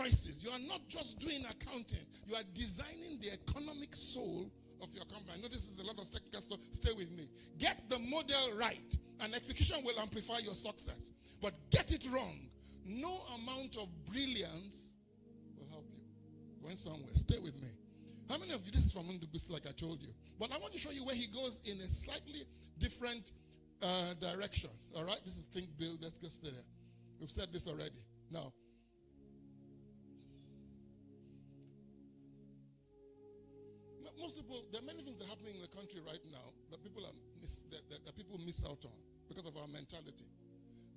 choices. You are not just doing accounting. You are designing the economic soul of your company. I know this is a lot of technical stuff. Stay with me. Get the model right, and execution will amplify your success. But get it wrong. No amount of brilliance will help you. Going somewhere. Stay with me. How many of you, this is from Ndubisi, like I told you. But I want to show you where he goes in a slightly different direction. All right? This is think, build. Let's go stay there. We've said this already. Now, most people, there are many things that are happening in the country right now that people that people miss out on because of our mentality.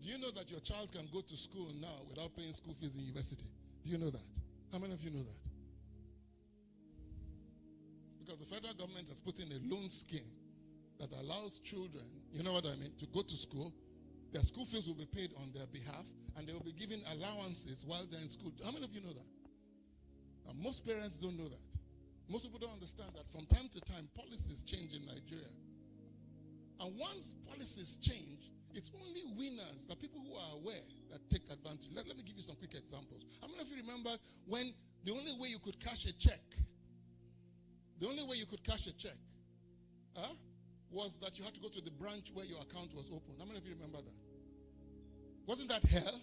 Do you know that your child can go to school now without paying school fees in university? Do you know that? How many of you know that? Because the federal government has put in a loan scheme that allows children, you know what I mean, to go to school. Their school fees will be paid on their behalf, and they will be given allowances while they're in school. How many of you know that? And most parents don't know that. Most people don't understand that from time to time, policies change in Nigeria. And once policies change, it's only winners, the people who are aware, that take advantage. Let me give you some quick examples. How many of you remember when the only way you could cash a check, was that you had to go to the branch where your account was open? How many of you remember that? Wasn't that hell?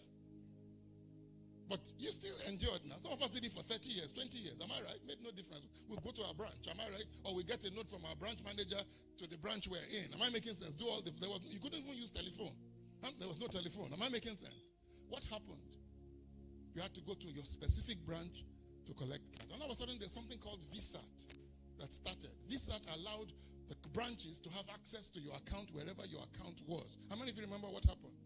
But you still endured now. Some of us did it for 30 years, 20 years. Am I right? Made no difference. We'll go to our branch. Am I right? Or we get a note from our branch manager to the branch we're in. Am I making sense? You couldn't even use telephone. There was no telephone. Am I making sense? What happened? You had to go to your specific branch to collect cash. And all of a sudden, there's something called VSAT that started. VSAT allowed the branches to have access to your account wherever your account was. How many of you remember what happened?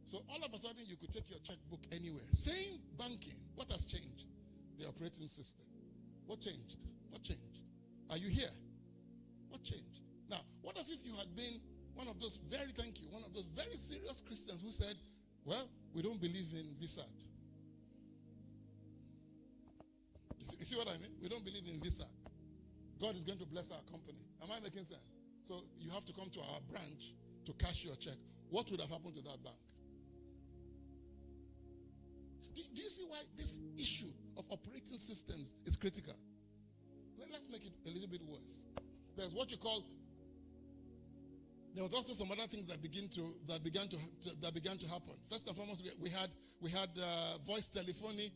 So all of a sudden, you could take your checkbook anywhere. Same banking. What has changed? The operating system. What changed? What changed? Are you here? What changed? Now, what if you had been one of those very serious Christians who said, well, we don't believe in VSAT. You see what I mean? We don't believe in VSAT. God is going to bless our company. Am I making sense? So you have to come to our branch to cash your check. What would have happened to that bank? Do you see why this issue of operating systems is critical? Let's make it a little bit worse. There's what you call. There was also some other things that began to happen. First and foremost, we had voice telephony.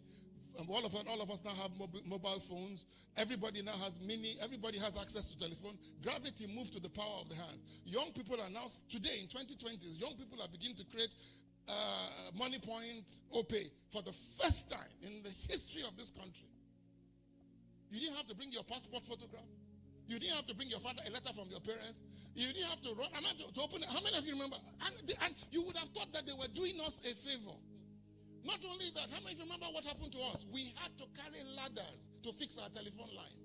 All of us now have mobile phones. Everybody now has everybody has access to telephone. Gravity moved to the power of the hand. Young people are now, today in 2020s, young people are beginning to create Money Point, OPay for the first time in the history of this country. You didn't have to bring your passport photograph. You didn't have to bring your father a letter from your parents. You didn't have to run to open it. How many of you remember? And you would have thought that they were doing us a favor. Not only that, how many of you remember what happened to us? We had to carry ladders to fix our telephone lines.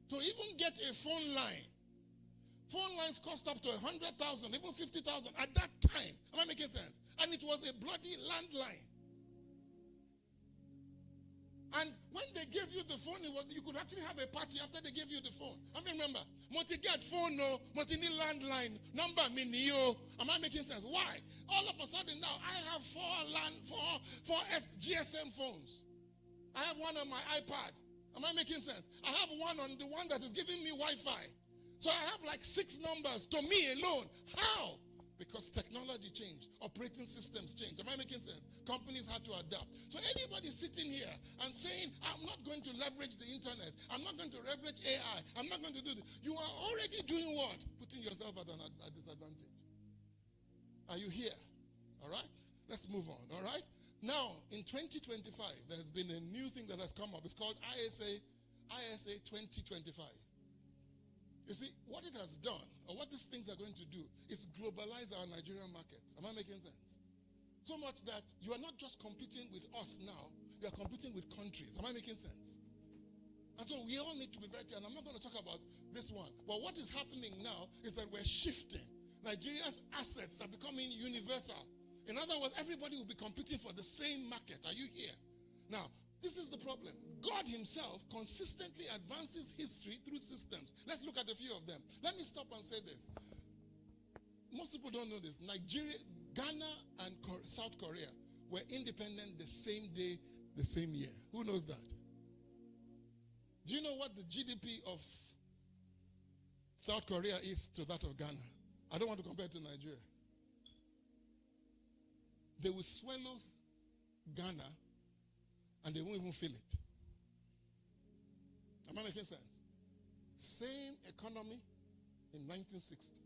To even get a phone line. Phone lines cost up to 100,000, even 50,000 at that time. Am I making sense? And it was a bloody landline. And when they gave you the phone, you could actually have a party after they gave you the phone. I mean, remember, multi-get phone, no, multi-need landline, number mini, yo. Am I making sense? Why? All of a sudden now, I have four GSM phones. I have one on my iPad. Am I making sense? I have one on the one that is giving me Wi-Fi. So I have like 6 numbers to me alone. How? Because technology changed. Operating systems changed. Am I making sense? Companies had to adapt. So anybody sitting here and saying, I'm not going to leverage the internet. I'm not going to leverage AI. I'm not going to do this. You are already doing what? Putting yourself at a disadvantage. Are you here? All right? Let's move on. All right? Now, in 2025, there's been a new thing that has come up. It's called ISA 2025. You see, what it has done, or what these things are going to do, is globalize our Nigerian markets. Am I making sense? So much that you are not just competing with us now, you are competing with countries. Am I making sense? And so we all need to be very clear, and I'm not going to talk about this one, but what is happening now is that we're shifting. Nigeria's assets are becoming universal. In other words, everybody will be competing for the same market. Are you here? Now, this is the problem. God himself consistently advances history through systems. Let's look at a few of them. Let me stop and say this. Most people don't know this. Nigeria, Ghana, and South Korea were independent the same day, the same year. Who knows that? Do you know what the GDP of South Korea is to that of Ghana? I don't want to compare it to Nigeria. They will swallow Ghana and they won't even feel it. Am I making sense? Same economy in 1960.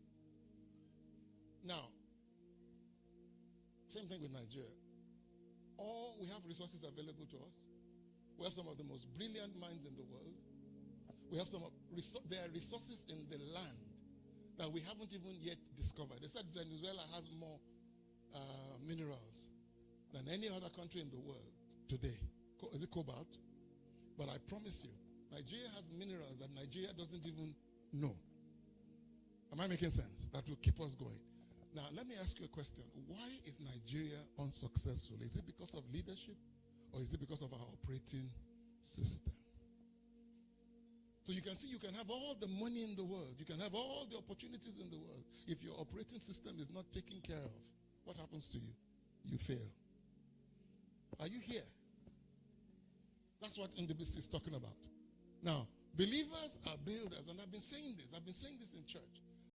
Now, same thing with Nigeria. We have resources available to us. We have some of the most brilliant minds in the world. We have there are resources in the land that we haven't even yet discovered. They said Venezuela has more minerals than any other country in the world today. Is it cobalt? But I promise you, Nigeria has minerals that Nigeria doesn't even know. Am I making sense? That will keep us going. Now, let me ask you a question. Why is Nigeria unsuccessful? Is it because of leadership or is it because of our operating system? So you can see you can have all the money in the world. You can have all the opportunities in the world. If your operating system is not taken care of, what happens to you? You fail. Are you here? That's what NDBC is talking about. Now, believers are builders, and I've been saying this in church.